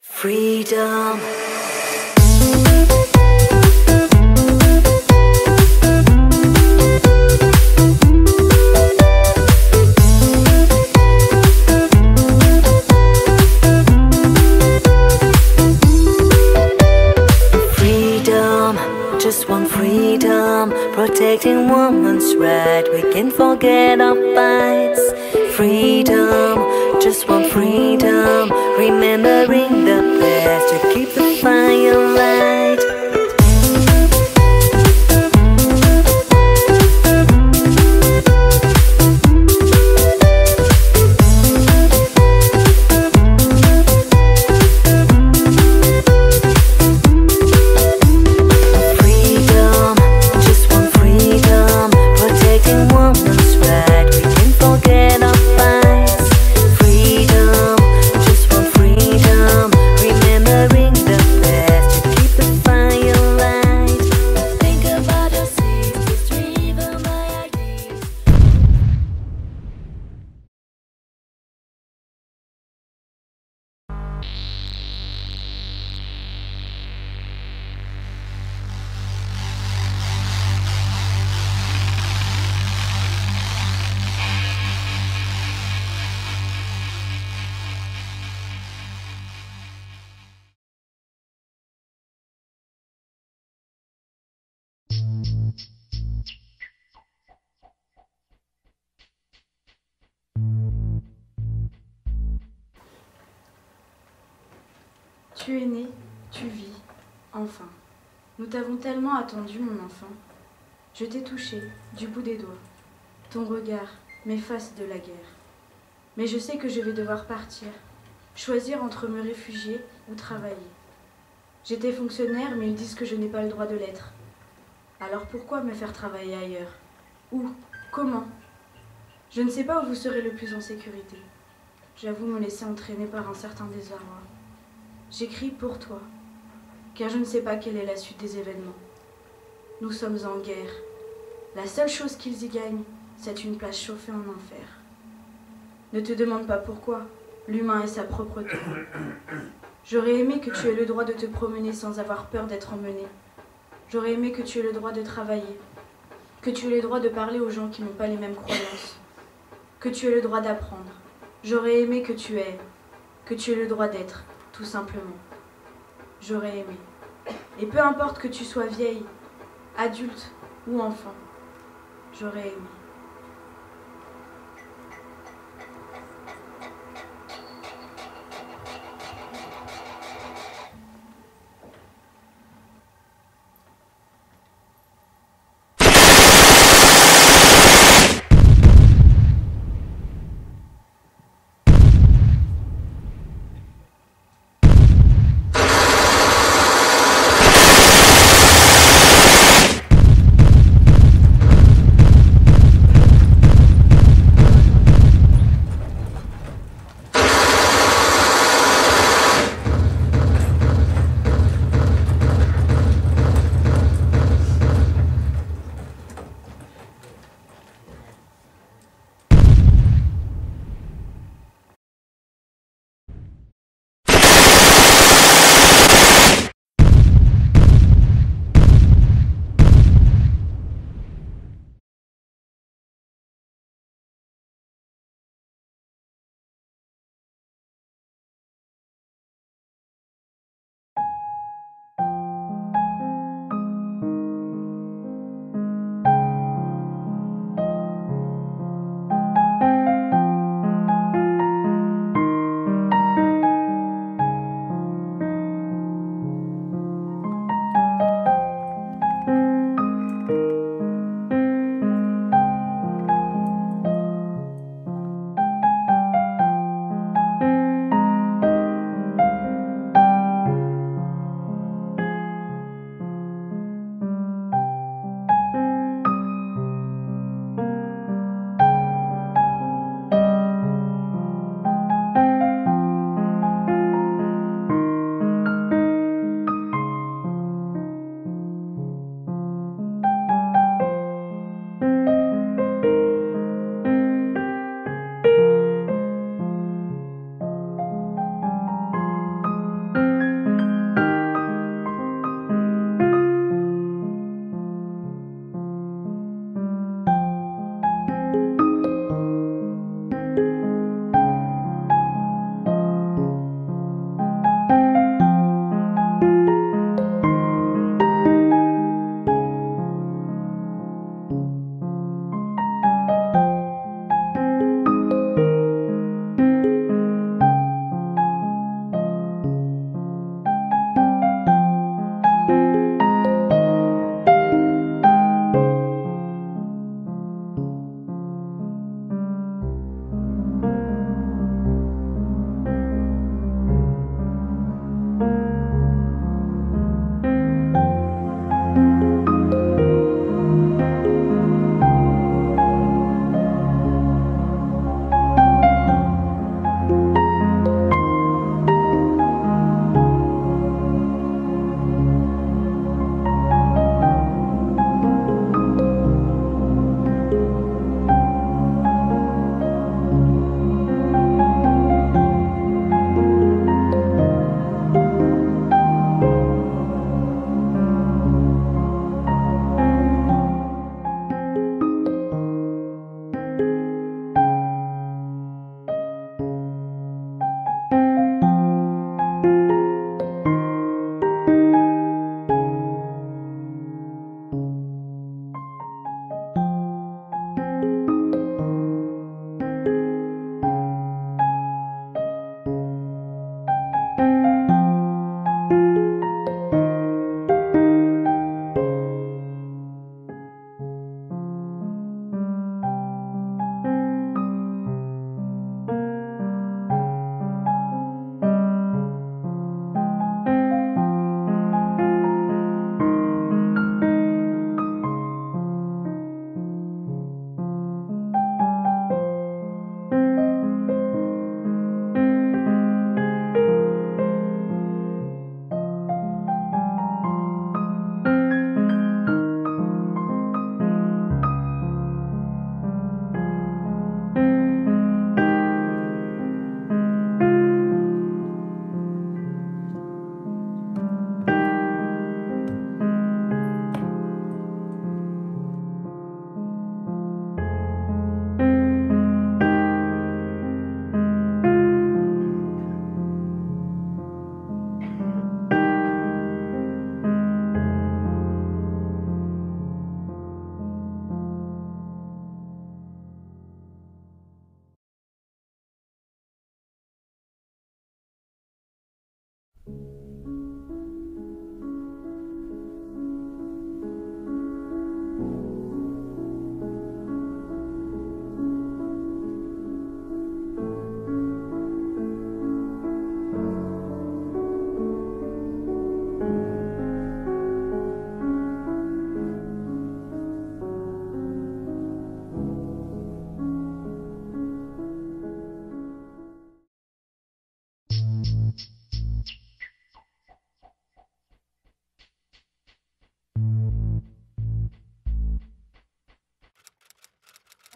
Freedom. Freedom, just want freedom. Protecting woman's right, we can forget our fights. Freedom, just want freedom. Remembering the past to keep the fire light. Freedom, just want freedom. Protecting woman's right, we can forget our fights. Freedom, just want freedom. Remembering the past to keep the fire light. Think about your sisters, driven by ideas. Tu es né, tu vis, enfin. Nous t'avons tellement attendu, mon enfant. Je t'ai touché, du bout des doigts. Ton regard m'efface de la guerre. Mais je sais que je vais devoir partir, choisir entre me réfugier ou travailler. J'étais fonctionnaire, mais ils disent que je n'ai pas le droit de l'être. Alors pourquoi me faire travailler ailleurs? Où? Comment? Je ne sais pas où vous serez le plus en sécurité. J'avoue me laisser entraîner par un certain désarroi. J'écris pour toi, car je ne sais pas quelle est la suite des événements. Nous sommes en guerre. La seule chose qu'ils y gagnent, c'est une place chauffée en enfer. Ne te demande pas pourquoi, l'humain est sa propre tour. J'aurais aimé que tu aies le droit de te promener sans avoir peur d'être emmené. J'aurais aimé que tu aies le droit de travailler, que tu aies le droit de parler aux gens qui n'ont pas les mêmes croyances, que tu aies le droit d'apprendre. J'aurais aimé que tu aies le droit d'être. Tout simplement. J'aurais aimé. Et peu importe que tu sois vieille, adulte ou enfant, j'aurais aimé.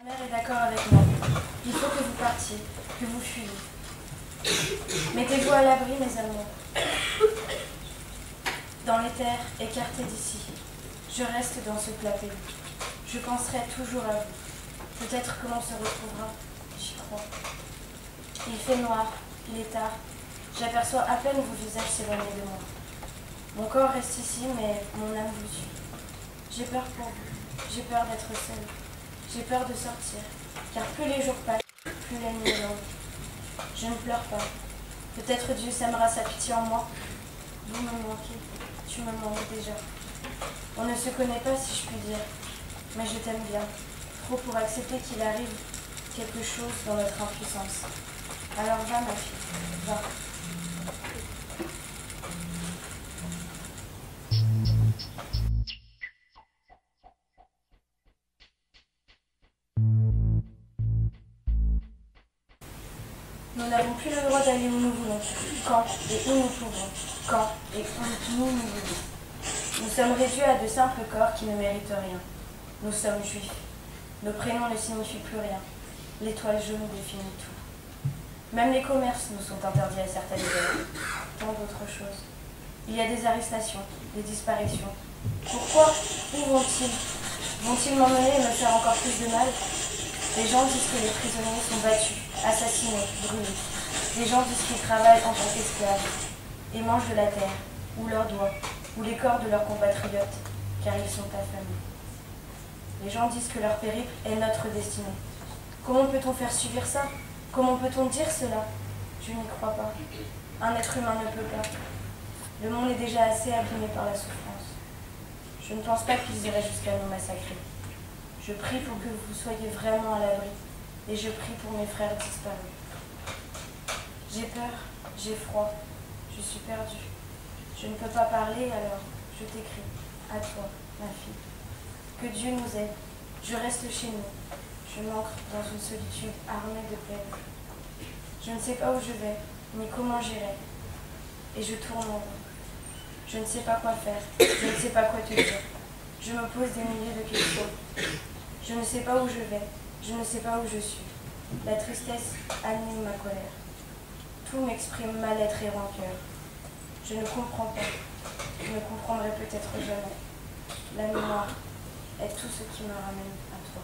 Mère est d'accord avec moi. Il faut que vous partiez, que vous fuyiez. Mettez-vous à l'abri, mes amours. Dans les terres, écartées d'ici, je reste dans ce plat pays. Je penserai toujours à vous. Peut-être que l'on se retrouvera, j'y crois. Il fait noir, il est tard. J'aperçois à peine vos visages s'éloigner de moi. Mon corps reste ici, mais mon âme vous suit. J'ai peur pour vous, j'ai peur d'être seule. J'ai peur de sortir, car plus les jours passent, plus la nuit est longue. Je ne pleure pas. Peut-être Dieu sèmera sa pitié en moi. Vous me manquez, tu me manques déjà. On ne se connaît pas, si je puis dire, mais je t'aime bien, trop pour accepter qu'il arrive quelque chose dans notre impuissance. Alors va, ma fille, va. Nous n'avons plus le droit d'aller où nous voulons, quand et où nous pouvons, quand et où nous voulons. Nous sommes réduits à de simples corps qui ne méritent rien. Nous sommes juifs. Nos prénoms ne signifient plus rien. L'étoile jaune définit tout. Même les commerces nous sont interdits à certaines heures. Tant d'autres choses. Il y a des arrestations, des disparitions. Pourquoi? Où vont-ils? Vont-ils m'emmener et me faire encore plus de mal? Les gens disent que les prisonniers sont battus, assassinés, brûlés. Les gens disent qu'ils travaillent en tant qu'esclaves et mangent de la terre, ou leurs doigts, ou les corps de leurs compatriotes, car ils sont affamés. Les gens disent que leur périple est notre destinée. Comment peut-on faire subir ça? Comment peut-on dire cela? Je n'y crois pas. Un être humain ne peut pas. Le monde est déjà assez abîmé par la souffrance. Je ne pense pas qu'ils iraient jusqu'à nous massacrer. Je prie pour que vous soyez vraiment à l'abri, et je prie pour mes frères disparus. J'ai peur, j'ai froid, je suis perdue. Je ne peux pas parler, alors je t'écris, à toi, ma fille. Que Dieu nous aide, je reste chez nous. Je m'ancre dans une solitude armée de peine. Je ne sais pas où je vais, ni comment j'irai, et je tourne en rond. Je ne sais pas quoi faire, je ne sais pas quoi te dire. Je me pose des milliers de questions. Je ne sais pas où je vais, je ne sais pas où je suis. La tristesse anime ma colère. Tout m'exprime mal-être et rancœur. Je ne comprends pas. Je ne comprendrai peut-être jamais. La mémoire est tout ce qui me ramène à toi.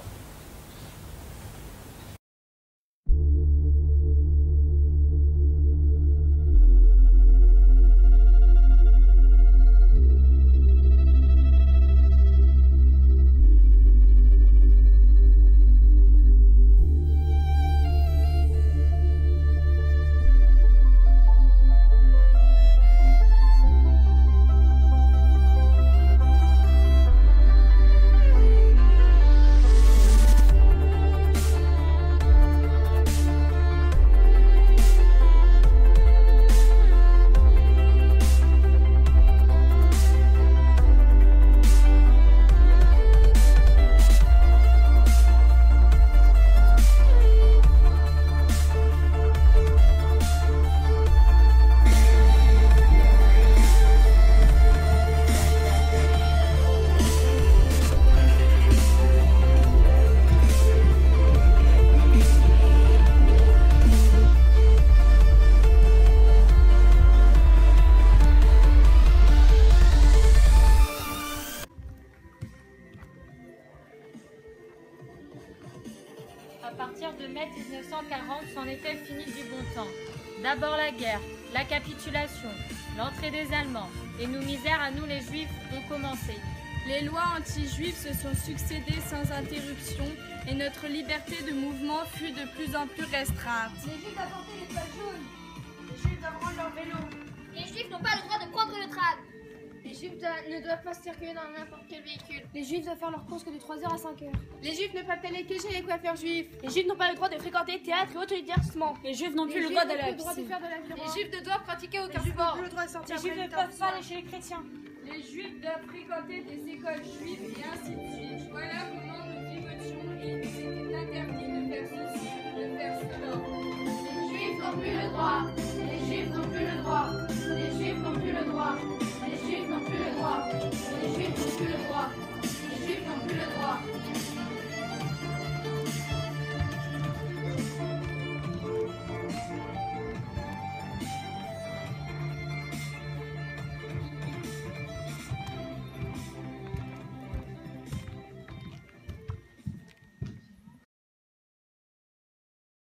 À partir de mai 1940, c'en était fini du bon temps. D'abord la guerre, la capitulation, l'entrée des Allemands, et nos misères à nous les Juifs ont commencé. Les lois anti-juives se sont succédées sans interruption et notre liberté de mouvement fut de plus en plus restreinte. Les Juifs doivent porter les toiles jaunes. Les Juifs doivent rendre leur vélo. Les Juifs n'ont pas le droit de prendre le tram. Les Juifs ne doivent pas circuler dans n'importe quel véhicule. Les Juifs doivent faire leurs courses que de 3h à 5h. Les Juifs ne peuvent aller que chez les coiffeurs juifs. Les Juifs n'ont pas le droit de fréquenter théâtre et autres divertissements. Les Juifs n'ont plus le droit d'aller à la piscine. Les Juifs ne doivent pratiquer aucun sport. Les Juifs ne peuvent pas aller chez les chrétiens. Les Juifs doivent fréquenter des écoles juives et ainsi de suite. Voilà comment nous vivotions et il nous était interdit de faire ceci, de faire cela. Les Juifs n'ont plus le droit. Les Juifs n'ont plus le